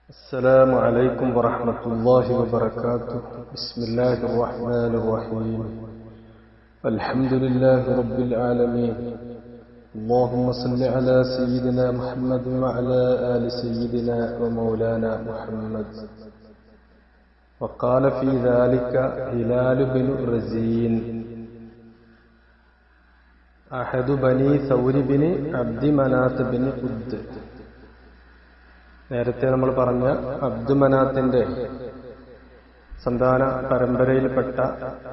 السلام عليكم ورحمة الله وبركاته. بسم الله الرحمن الرحيم. الحمد لله رب العالمين. اللهم صل على سيدنا محمد وعلى آل سيدنا ومولانا محمد. وقال في ذلك هلال بن رزين أحد بني ثور بن عبد مناة بن قد. നേരത്തെ നമ്മൾ പറഞ്ഞ അബ്ദുമനാത്തിന്റെ സന്താന പരമ്പരയിൽപ്പെട്ട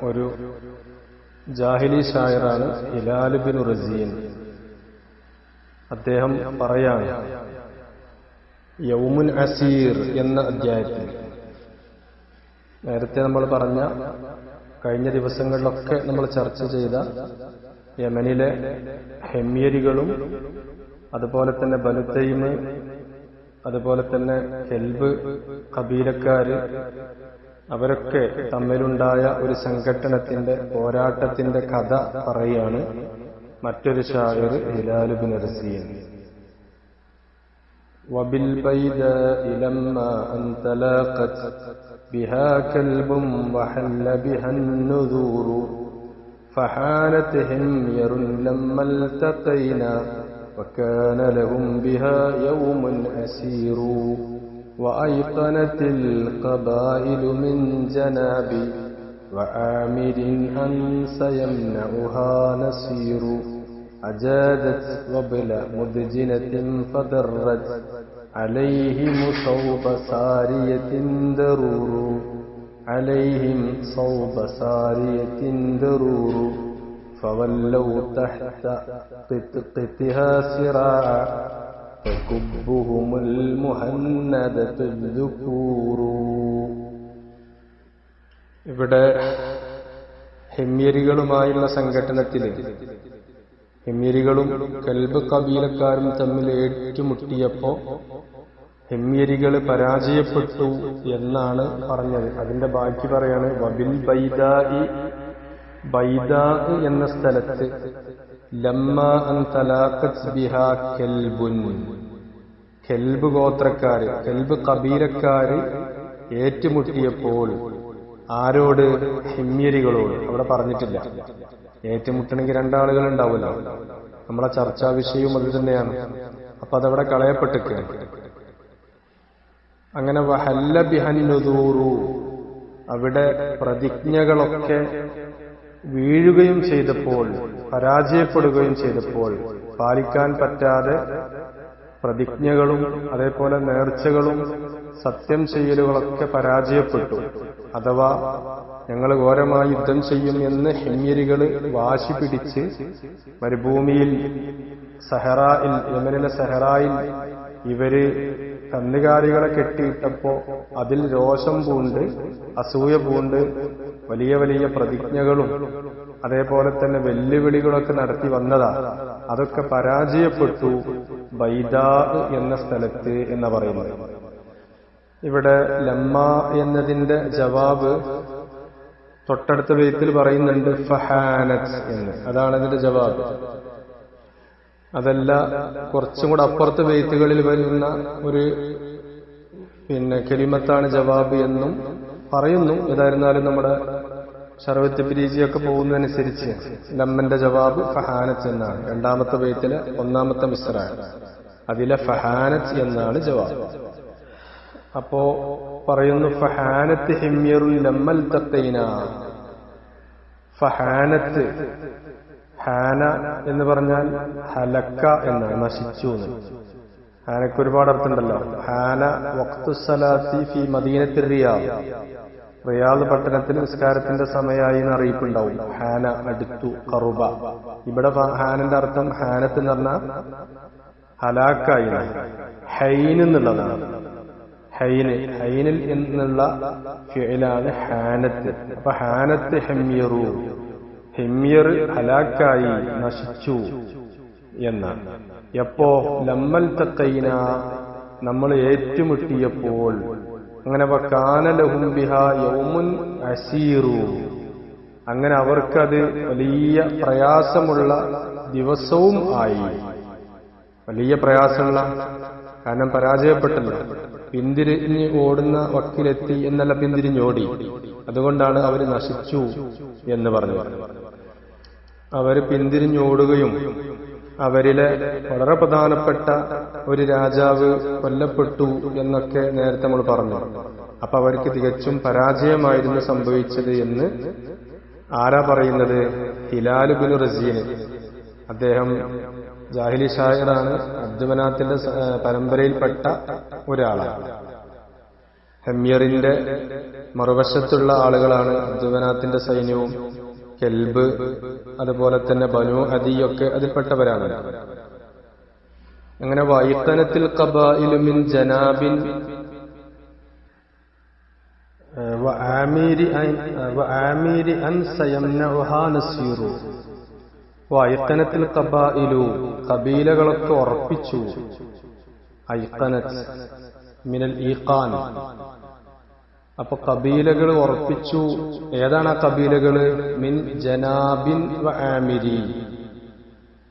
ഒരു ജാഹിലി ഷായറാണ് ഹിലാൽ ബിൻ റസീൻ. അദ്ദേഹം പറയാണ് യൗമുൻ അസീർ എന്ന അധ്യായത്തിൽ, നേരത്തെ നമ്മൾ പറഞ്ഞ കഴിഞ്ഞ ദിവസങ്ങളിലൊക്കെ നമ്മൾ ചർച്ച ചെയ്ത യമനിലെ ഹെമ്യരികളും അതുപോലെ തന്നെ ബനുതൈം, അതുപോലെ തന്നെ കെൽബ് കബീലക്കാര്, അവരൊക്കെ തമ്മിലുണ്ടായ ഒരു സംഘട്ടനത്തിന്റെ പോരാട്ടത്തിന്റെ കഥ പറയാണ് മറ്റൊരു ഷാഇർ ഹിലാൽ ബിൻ റസീൻ. وبالبيداء لما أن تلاقت بها كلب وحل بها النذور فحانت همير لما التقينا وكان لهم بها يوم أسير وأيقنت القبائل من جناب وآمر أن سيمنعها نصير أجادت وبل مدجنة فدرت عليهم صوب سارية درور عليهم صوب سارية درور فولوا تحت قطها سراعا فكبهم المهندة الذكور. ഇവിടെ ഹെമ്യരികളുമായുള്ള സംഘട്ടനത്തിൽ ഹെമ്യരികളും കൽബ് കബീലക്കാരും തമ്മിൽ ഏറ്റുമുട്ടിയപ്പോ ഹെമ്യരികൾ പരാജയപ്പെട്ടു എന്നാണ് പറഞ്ഞത്. അതിന്റെ ബാക്കി പറയാണ് വബിൽ ബൈദാഇ, ബൈദാ എന്ന സ്ഥലത്ത് ലമ്മ അൻ തലാഖത് ബിഹാ കൽബുൻ, കെൽബ് ഗോത്രക്കാര്, കെൽബ് കബീലക്കാര് ഏറ്റുമുട്ടിയപ്പോൾ ആരോട്? ഹിമ്യരികളോട്. അവിടെ പറഞ്ഞിട്ടില്ല. ഏറ്റുമുട്ടണമെങ്കിൽ രണ്ടാളുകൾ ഉണ്ടാവില്ല. നമ്മളെ ചർച്ചാ വിഷയവും അത് തന്നെയാണ്. അപ്പൊ അതവിടെ കളയപ്പെട്ടിരിക്കുകയാണ്. അങ്ങനെ വഹല്ല ബിഹൻ നുദൂറു, അവിടെ പ്രതിജ്ഞകളൊക്കെ വീഴുകയും ചെയ്തപ്പോൾ, പരാജയപ്പെടുകയും ചെയ്തപ്പോൾ, പാലിക്കാൻ പറ്റാതെ പ്രതിജ്ഞകളും അതേപോലെ നേർച്ചകളും സത്യം ചെയ്യലുകളൊക്കെ പരാജയപ്പെട്ടു. അഥവാ ഞങ്ങൾ ഘോരമായി യുദ്ധം ചെയ്യും എന്ന് ഹെമ്യരികൾ വാശി പിടിച്ച് മരുഭൂമിയിൽ സഹറായിൽ, യമനിലെ സഹറായിൽ ഇവര് കന്നുകാലികളെ കെട്ടിയിട്ടപ്പോ അതിൽ രോഷം പൂണ്ട്, അസൂയ പൂണ്ട് വലിയ വലിയ പ്രതിജ്ഞകളും അതേപോലെ തന്നെ വെല്ലുവിളികളൊക്കെ നടത്തി വന്നതാ. അതൊക്കെ പരാജയപ്പെട്ടു ബൈദാ എന്ന സ്ഥലത്ത് എന്ന് പറയുന്നത്. ഇവിടെ ലമ്മ എന്നതിന്റെ ജവാബ് തൊട്ടടുത്ത ബൈത്തിൽ പറയുന്നുണ്ട് ഫഹാനത്ത് എന്ന്. അതാണ് അതിന്റെ ജവാബ്. അതല്ല, കുറച്ചും കൂടെ അപ്പുറത്തെ ബൈത്തുകളിൽ വരുന്ന ഒരു കലിമത്താണ് ജവാബ് എന്നും പറയുന്നു. ഏതായിരുന്നാലും നമ്മുടെ ശർവത്ത് പിരീജിയൊക്കെ പോകുന്നതനുസരിച്ച് ലമ്മന്റെ ജവാബ് ഫഹാനത്ത് എന്നാണ്. രണ്ടാമത്തെ ബൈത്തിലെ ഒന്നാമത്തെ മിസ്റാണ്, അതിലെ ഫഹാനത്ത് എന്നാണ് ജവാബ്. അപ്പോ പറയുന്നു ഫഹാനത്ത് ഹിമ്യറുൽ ലമ്മൽ തഖൈന. ഫഹാനത്ത്, ഹാന എന്ന് പറഞ്ഞാൽ ഹലക്ക എന്നാണ്, നശിച്ചു എന്ന്. ഹാനക്ക് ഒരുപാട് അർത്ഥമുണ്ടല്ലോ. ഹാന വഖ്തുസ്സലാത്തി ഫി മദീനത്തി റിയാദ്, റിയാദ് പട്ടണത്തിൽ നിസ്കാരത്തിന്റെ സമയമായി എന്ന് അറിയിപ്പുണ്ടാവും. ഹാന അടുത്തു, ഖറുബ. ഇവിടെ ഹാനന്റെ അർത്ഥം ഹാനത്ത് എന്ന് പറഞ്ഞാൽ ഹലാക്കായി, ഹൈൻ എന്നുള്ളതാണ്. ഹൈനിൽ എന്നുള്ള ഫിഅലാണ് ഹാനത്ത്. അപ്പൊ ഹാനത്ത് ഹെമ്യറു, ഹെമ്യർ ഹലാക്കായി, നശിച്ചു എന്നാണ്. എപ്പോ? ലമ്മൽ തഖൈന, നമ്മൾ ഏറ്റുമുട്ടിയപ്പോൾ. അങ്ങനെ വകാന ലഹും ബിഹാ യൗമുൻ അസീറു, അങ്ങനെ അവർക്കത് വലിയ പ്രയാസമുള്ള ദിവസവും ആയി. വലിയ പ്രയാസമുള്ള, കാരണം പരാജയപ്പെട്ടല്ലോ. പിന്തിരിഞ്ഞ് ഓടുന്ന വക്കിലെത്തി എന്നല്ല, പിന്തിരിഞ്ഞോടി. അതുകൊണ്ടാണ് അവർ നശിച്ചു എന്ന് പറഞ്ഞു. അവർ പിന്തിരിഞ്ഞോടുകയും അവരിലെ വളരെ പ്രധാനപ്പെട്ട ഒരു രാജാവ് കൊല്ലപ്പെട്ടു എന്നൊക്കെ നേരത്തെ നമ്മൾ പറഞ്ഞു. അപ്പൊ അവർക്ക് തികച്ചും പരാജയമായിരുന്നു സംഭവിച്ചത് എന്ന് ആരാ പറയുന്നത്? ഹിലാൽ ബിൻ റസീൻ. അദ്ദേഹം ജാഹിലി ഷായറാണ്, അബ്ദുമനാത്തിന്റെ പരമ്പരയിൽപ്പെട്ട ഒരാളാണ്. ഹെമ്യറിന്റെ മറുവശത്തുള്ള ആളുകളാണ് അബ്ദുമനാത്തിന്റെ സൈന്യവും. കെൽബ്, അതുപോലെ തന്നെ ബനു അദിയൊക്കെ അതിൽപ്പെട്ടവരാണ്. അങ്ങനെ വൈത്തനത്തിൽ ഖബായിലു മിൻ ജനാബിൻ വആമീരി അൻ സയംനഉഹാ നസീറു. വൈത്തനത്തിൽ ഖബായിലു, ഖബീലകളൊക്കെ ഉറപ്പിച്ചു. ഐഖനത് മിനൽ ഈഖാൻ. അപ്പൊ കബീലകൾ ഉറപ്പിച്ചു. ഏതാണ് ആ കബീലകള്? മിൻ ജനാബിൻ വ ആമിരി.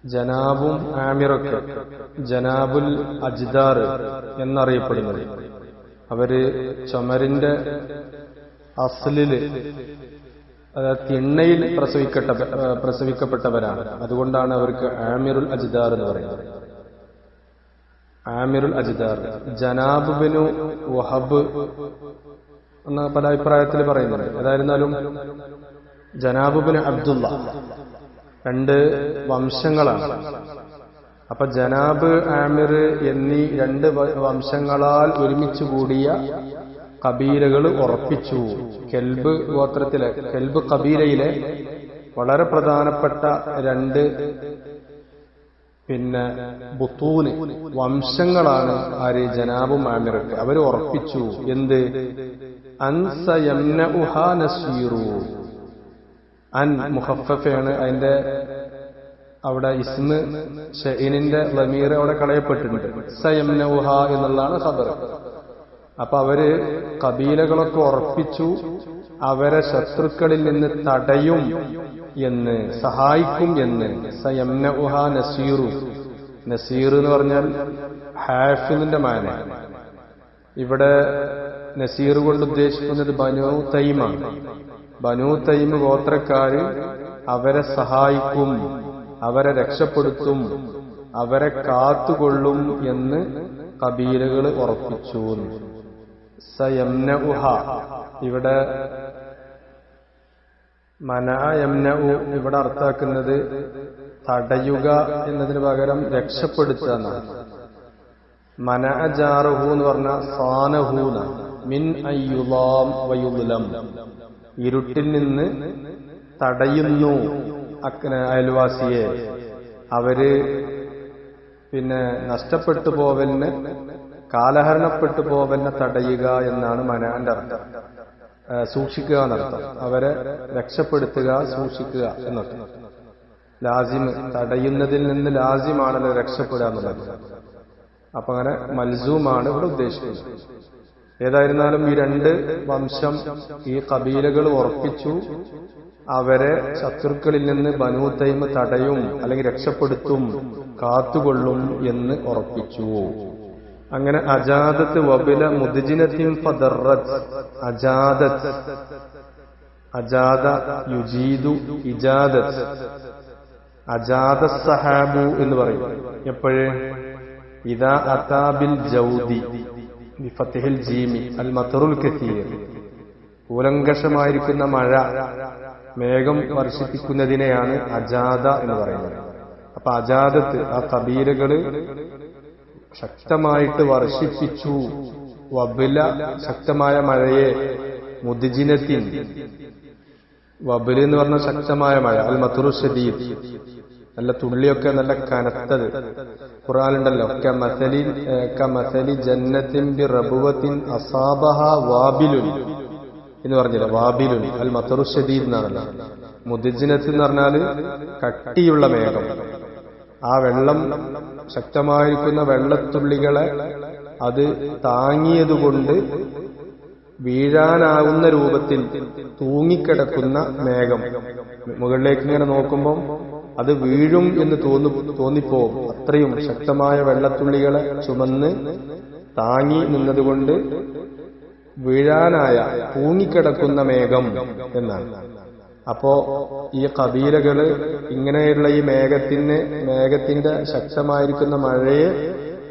ജനാബും ആമിറൊക്കെ ജനാബുൽ അജ്ദാർ എന്നറിയപ്പെടുന്നത്. അവര് ചുമരിന്റെ അസ്ലില്, അതായത് തിണ്ണയിൽ പ്രസവിക്കപ്പെട്ടവരാണ്. അതുകൊണ്ടാണ് അവർക്ക് ആമിറുൽ അജ്ദാർ എന്ന് പറയുന്നത്. ആമിറുൽ അജ്ദാർ. ജനാബ് ബിനു വഹബ് എന്ന പല അഭിപ്രായത്തിൽ പറയുന്നുണ്ട്. ഏതായിരുന്നാലും ജനാബ് ബിൻ അബ്ദുള്ള രണ്ട് വംശങ്ങളാണ്. അപ്പൊ ജനാബ്, ആമിർ എന്നീ രണ്ട് വംശങ്ങളാൽ ഒരുമിച്ച് കൂടിയ കബീലകൾ ഉറപ്പിച്ചു. കെൽബ് ഗോത്രത്തിലെ, കെൽബ് കബീലയിലെ വളരെ പ്രധാനപ്പെട്ട രണ്ട് ബുത്തൂന് വംശങ്ങളാണ് ആര്? ജനാബും ആമിറൊക്കെ. അവർ ഉറപ്പിച്ചു എന്ത്? അൻസയംനഉഹാ നസീറു. അൻ മുഖഫഫയാണ് അതിന്റെ അവിടെ ഇസ്മ് ഷൈനിന്റെ ലമീർ അവിടെ കളയപ്പെട്ടിട്ടുണ്ട്. സയംനഉഹ എന്നുള്ളതാണ് ഖബർ. അപ്പൊ അവര് കബീലകളൊക്കെ ഉറപ്പിച്ചു അവരെ ശത്രുക്കളിൽ നിന്ന് തടയും എന്ന്, സഹായിക്കും എന്ന്. സയംനഉഹ നസീറു. നസീർ എന്ന് പറഞ്ഞാൽ ഹാഫിദിന്റെ മാന. ഇവിടെ നസീർ കൊണ്ട് ഉദ്ദേശിക്കുന്നത് ബനു തൈമാണ്. ബനു തൈമ് ഗോത്രക്കാര് അവരെ സഹായിക്കും, അവരെ രക്ഷപ്പെടുത്തും, അവരെ കാത്തുകൊള്ളും എന്ന് കബീലകൾ ഉറപ്പിച്ചു. സയംനഉഹ ഇവിടെ മനഅ യംനഉ ഇവിടെ അർത്ഥാക്കുന്നത് തടയുക എന്നതിന് പകരം രക്ഷപ്പെടുത്തുക എന്നാണ്. മനഅ ജാറുഹു എന്ന് പറഞ്ഞാൽ സാനഹൂന മിൻ അയ്യുലാം വയുദ്ലം. ഇരുട്ടിൽ നിന്ന് തടയുന്നു അയൽവാസിയെ, അവര് നഷ്ടപ്പെട്ടു പോവലിന്, കാലഹരണപ്പെട്ടു പോവലിനെ തടയുക എന്നാണ് മനഅന്റെ അർത്ഥം. സൂക്ഷിക്കുക എന്നർത്ഥം. അവരെ രക്ഷപ്പെടുത്തുക, സൂക്ഷിക്കുക എന്നർത്ഥം. ലാസിം, തടയുന്നതിൽ നിന്ന് ലാസിമാണല്ലോ രക്ഷപ്പെടുക എന്നുള്ളത്. അപ്പൊ അങ്ങനെ മൽസൂമാണ് ഇവിടെ ഉദ്ദേശിക്കുന്നത്. ഏതായിരുന്നാലും ഈ രണ്ട് വംശം, ഈ കബീലകൾ ഉറപ്പിച്ചു അവരെ ശത്രുക്കളിൽ നിന്ന് ബനൂ തൈമ് തടയും, അല്ലെങ്കിൽ രക്ഷപ്പെടുത്തും, കാത്തുകൊള്ളും എന്ന് ഉറപ്പിച്ചു. അങ്ങനെ അജാദത്ത് വബില മുദ്ജിനത്തിൻ ഫദറത്ത്. അജാദത്ത്, അജാദ യുജീദു ഇജാദത്ത്. അജാദ സഹാബു എന്ന് പറയും എപ്പോഴേ? ഇദാ അതാബിൽ ജൗദി ബിഫത്ഹിൽ ജീമി അൽ മത്റുൽ കസീർ. കൂലങ്കഷമായിരിക്കുന്ന മഴ, മേഘം വർഷിപ്പിക്കുന്നതിനെയാണ് അജാദ എന്ന് പറയുന്നത്. അപ്പൊ അജാദത്ത്, ആ കബീലകള് ശക്തമായിട്ട് വർഷിപ്പിച്ചു. വബില, ശക്തമായ മഴയെ. മുദ്ജിനത്തിൻ, വബില് എന്ന് പറഞ്ഞ ശക്തമായ മഴ. അൽ മത്റു ശദീദ്, നല്ല തുള്ളിയൊക്കെ നല്ല കനത്തത്. ഖുർആനിലുണ്ടല്ലോ, കമസലി ജന്നത്തിൻ ബിറബുവത്തിൻ അസാബഹ വാബിലുൻ എന്ന് പറഞ്ഞില്ല. വാബിലുൻ അൽ മത്റു ശദീദ് എന്നാണല്ലോ. മുദ്ജിനത്ത് എന്ന് പറഞ്ഞാല് കട്ടിയുള്ള മേഘം. ആ വെള്ളം, ശക്തമായിരിക്കുന്ന വെള്ളത്തുള്ളികളെ അത് താങ്ങിയതുകൊണ്ട് വീഴാനാവുന്ന രൂപത്തിൽ തൂങ്ങിക്കിടക്കുന്ന മേഘം. മുകളിലേക്ക് ഇങ്ങനെ നോക്കുമ്പോൾ അത് വീഴും എന്ന് തോന്നിപ്പോവും. അത്രയും ശക്തമായ വെള്ളത്തുള്ളികളെ ചുമന്ന് താങ്ങി നിന്നതുകൊണ്ട് വീഴാനായ തൂങ്ങിക്കിടക്കുന്ന മേഘം എന്നാണ്. അപ്പോ ഈ കബീലകള് ഇങ്ങനെയുള്ള ഈ മേഘത്തിന്റെ ശക്തമായിരിക്കുന്ന മഴയെ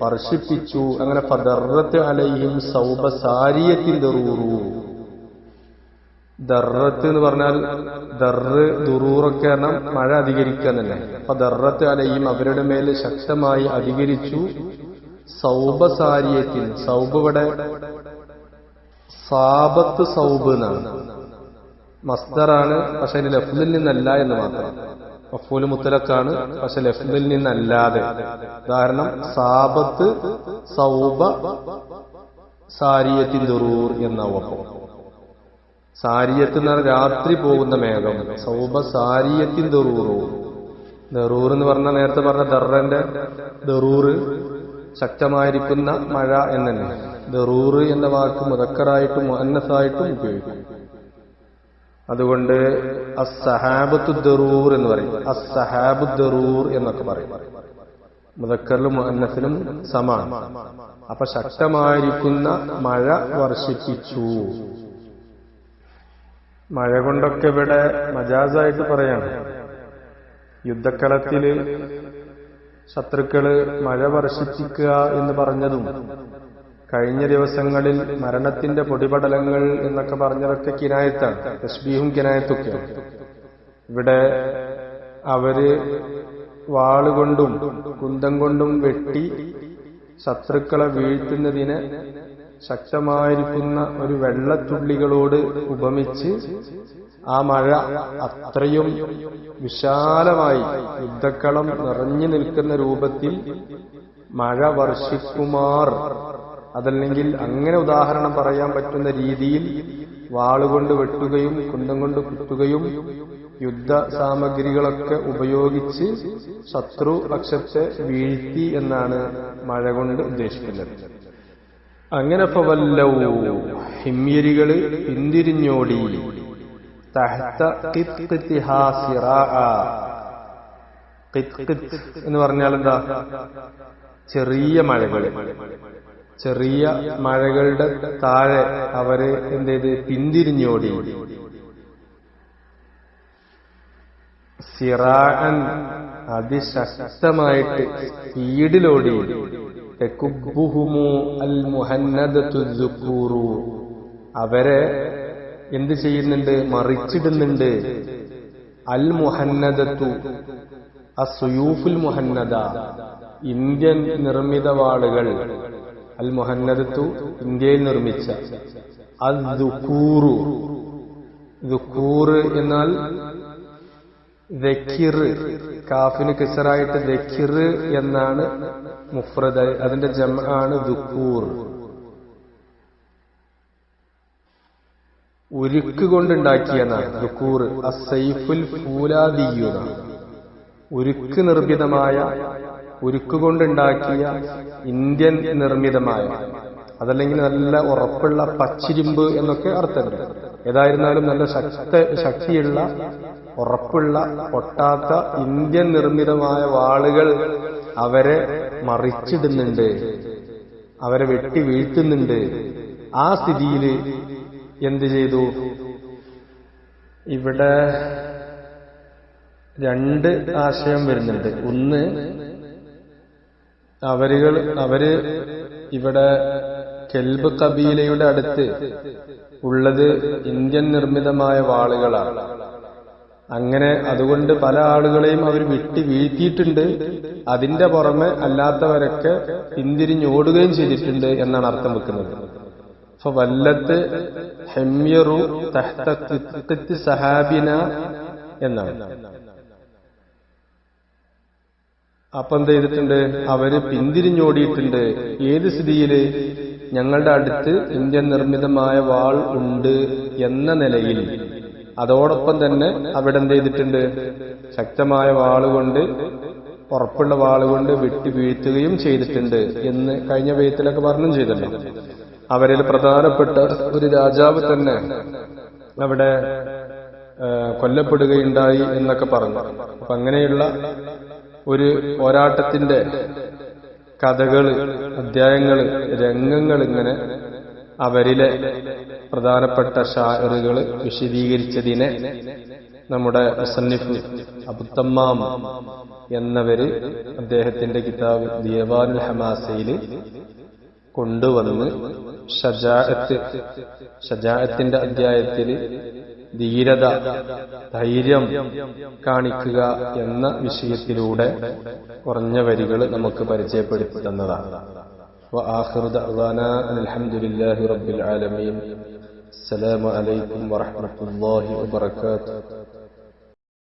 വർഷിപ്പിച്ചു. അങ്ങനെ ഫദറത്ത് അലൈഹിം സൗബ സാരിയത്തിൻ ദറൂറു. ദർറത്ത് എന്ന് പറഞ്ഞാൽ ദർറ് ദുറൂറൊക്കെ കാരണം മഴ അധികരിക്കുക തന്നെ. അപ്പൊ ദർറത്ത് അലൈഹിം അവരുടെ മേൽ ശക്തമായി അധികരിച്ചു. സൗബ സാരിയത്തിൻ, സൗബ് ഇവിടെ സാബത്ത് സൗബ് എന്നാണ്, മസ്ദറാണ്. പക്ഷെ അതിന് ലഫ്ലിൽ നിന്നല്ല എന്ന് മാത്രം. മഫ്ഊൽ മുത്തലക്കാണ്, പക്ഷെ ലഫ്ലിൽ നിന്നല്ലാതെ. ഉദാഹരണം സാബത്ത് സൗബ സാരിയത്തിൻ ദുറൂർ എന്നാവും. സാരിയത്ത് എന്ന് പറഞ്ഞാൽ രാത്രി പോകുന്ന മേഘം. സൗബ സാരിയത്തിൻ ദറൂറു. ദറൂർ എന്ന് പറഞ്ഞാൽ നേരത്തെ പറഞ്ഞ ദർറന്റെ ദറൂറ് ശക്തമായിരിക്കുന്ന മഴ എന്നെ. ദറൂറ് എന്ന വാക്ക് മുദക്കറായിട്ടും മുഅന്നസായിട്ടും ഉപയോഗിക്കും. അതുകൊണ്ട് അസ്സഹാബത്തു ദറൂർ എന്ന് പറയും, അസ്സഹാബു ദറൂർ എന്നൊക്കെ പറയും. മുദക്കറിലും മുഅന്നസിലും സമാണ്. അപ്പൊ ശക്തമായിരിക്കുന്ന മഴ വർഷിപ്പിച്ചു. മഴ കൊണ്ടൊക്കെ ഇവിടെ മജാസായിട്ട് പറയാണ്. യുദ്ധക്കളത്തില് ശത്രുക്കള് മഴ വർഷിപ്പിക്കുക എന്ന് പറഞ്ഞതും കഴിഞ്ഞ ദിവസങ്ങളിൽ മരണത്തിന്റെ പൊടിപടലങ്ങൾ എന്നൊക്കെ പറഞ്ഞതൊക്കെ കിനായത്താണ്, തശ്ബീഹും കിനായത്തൊക്കെയാണ്. ഇവിടെ അവര് വാളുകൊണ്ടും കുന്തം കൊണ്ടും വെട്ടി ശത്രുക്കളെ വീഴ്ത്തുന്നതിന് ശക്തമായിരിക്കുന്ന ഒരു വെള്ളത്തുള്ളികളോട് ഉപമിച്ച് ആ മഴ അത്രയും വിശാലമായി യുദ്ധക്കളം നിറഞ്ഞു നിൽക്കുന്ന രൂപത്തിൽ മഴ വർഷിക്കുമാർ, അതല്ലെങ്കിൽ അങ്ങനെ ഉദാഹരണം പറയാൻ പറ്റുന്ന രീതിയിൽ വാളുകൊണ്ട് വെട്ടുകയും കുന്തം കൊണ്ട് കുത്തുകയും യുദ്ധ സാമഗ്രികളൊക്കെ ഉപയോഗിച്ച് ശത്രു പക്ഷത്തെ വീഴ്ത്തി എന്നാണ് മഴ കൊണ്ട് ഉദ്ദേശിക്കുന്നത്. അങ്ങനെ ഫവല്ലൗ, ഹിമ്യരികള് പിന്തിരിഞ്ഞോടി. തഹ്ത ഖിത്ഖിത്ഹാ സിറാഅ. ഖിത്ഖിത്ത് എന്ന് പറഞ്ഞാൽ എന്താ? ചെറിയ മഴകൾ. ചെറിയ മഴകളുടെ താഴെ അവര് എന്ത് പിന്തിരിഞ്ഞോടി. സിറാഅൻ, അതിശക്തമായിട്ട് സ്പീഡിലോടി. തകുബ്ബുഹുമു അൽ മുഹന്നദതു ദുഖൂറു, അവരെ എന്ത് ചെയ്യുന്നുണ്ട്? മറിച്ചിടുന്നുണ്ട്. അൽ മുഹന്നദത്തു അസ്സുയൂഫുൽ മുഹന്നദ, ഇന്ത്യൻ നിർമ്മിത വാളുകൾ. അൽ മുഹന്നദത്തു ഇന്ത്യയിൽ നിർമ്മിച്ച. അദ്ദുഖൂറു, ദുഖൂർ എന്നാൽ ദക്കിർ, കാഫിന് കിസറായിട്ട് ദക്കിർ എന്നാണ് മുഫ്രദ്, അതിന്റെ ജംആണ് ദുഖൂർ. ഉരുക്ക് കൊണ്ടുണ്ടാക്കിയെന്നാണ് ദുഖൂർ. അസ്സൈഫുൽ ഫൂലാദിയുന, ഉരുക്ക് നിർമ്മിതമായ, ഉരുക്കുകൊണ്ടുണ്ടാക്കിയ ഇന്ത്യൻ നിർമ്മിതമായ, അതല്ലെങ്കിൽ നല്ല ഉറപ്പുള്ള പച്ചിരുമ്പ് എന്നൊക്കെ അർത്ഥമുണ്ട്. ഏതായിരുന്നാലും നല്ല ശക്തിയുള്ള ഉറപ്പുള്ള പൊട്ടാത്ത ഇന്ത്യൻ നിർമ്മിതമായ വാളുകൾ അവരെ മറിച്ചിടുന്നുണ്ട്, അവരെ വെട്ടി വീഴ്ത്തുന്നുണ്ട്. ആ സ്ഥിതിയിൽ എന്ത് ചെയ്തു? ഇവിടെ രണ്ട് ആശയം വരുന്നുണ്ട്. ഒന്ന്, അവര് ഇവിടെ കെൽബ് കബീലയുടെ അടുത്ത് ഉള്ളത് ഇന്ത്യൻ നിർമ്മിതമായ വാളുകളാണ്. അങ്ങനെ അതുകൊണ്ട് പല ആളുകളെയും അവർ വിട്ടി വീഴ്ത്തിയിട്ടുണ്ട്. അതിന്റെ പുറമെ അല്ലാത്തവരൊക്കെ പിന്തിരിഞ്ഞോടുകയും ചെയ്തിട്ടുണ്ട് എന്നാണ് അർത്ഥം വെക്കുന്നത്. അപ്പൊ വല്ലത്ത് ഹെമ്യറു തഹ്ത സഹാബിന എന്നാണ്. അപ്പൊ എന്ത് ചെയ്തിട്ടുണ്ട്? അവര് പിന്തിരിഞ്ഞോടിയിട്ടുണ്ട്. ഏത് സ്ഥിതിയില്? ഞങ്ങളുടെ അടുത്ത് ഇന്ത്യൻ നിർമ്മിതമായ വാൾ ഉണ്ട് എന്ന നിലയിൽ. അതോടൊപ്പം തന്നെ അവിടെ എന്ത് ചെയ്തിട്ടുണ്ട്? ശക്തമായ വാളുകൊണ്ട്, ഉറപ്പുള്ള വാളുകൊണ്ട് വെട്ടി വീഴ്ത്തുകയും ചെയ്തിട്ടുണ്ട് എന്ന് കഴിഞ്ഞ വേദത്തിലൊക്കെ വർണ്ണം ചെയ്തല്ലോ. അവരിൽ പ്രധാനപ്പെട്ട ഒരു രാജാവ് തന്നെ അവിടെ കൊല്ലപ്പെടുകയുണ്ടായി എന്നൊക്കെ പറഞ്ഞു. അപ്പൊ അങ്ങനെയുള്ള ഒരു പോരാട്ടത്തിന്റെ കഥകള്, അധ്യായങ്ങള്, രംഗങ്ങൾ ഇങ്ങനെ അവരിലെ പ്രധാനപ്പെട്ട ഷാഇറുകള് വിശദീകരിച്ചതിനെ നമ്മുടെ മുസന്നിഫ് അബുത്തമ്മാം എന്നവര് അദ്ദേഹത്തിന്റെ കിതാബ് ദിയവാനുൽ ഹമാസയില് കൊണ്ടുവന്ന് ഷജാഅത്തിന്റെ അധ്യായത്തിൽ ധീരത, ധൈര്യം കാണിക്കുക എന്ന വിഷയത്തിലൂടെ കുറഞ്ഞ വരികൾ നമുക്ക് പരിചയപ്പെടുത്തി തന്നതാണ്. وآخر دعوانا الحمد لله رب العالمين. السلام عليكم ورحمة الله وبركاته.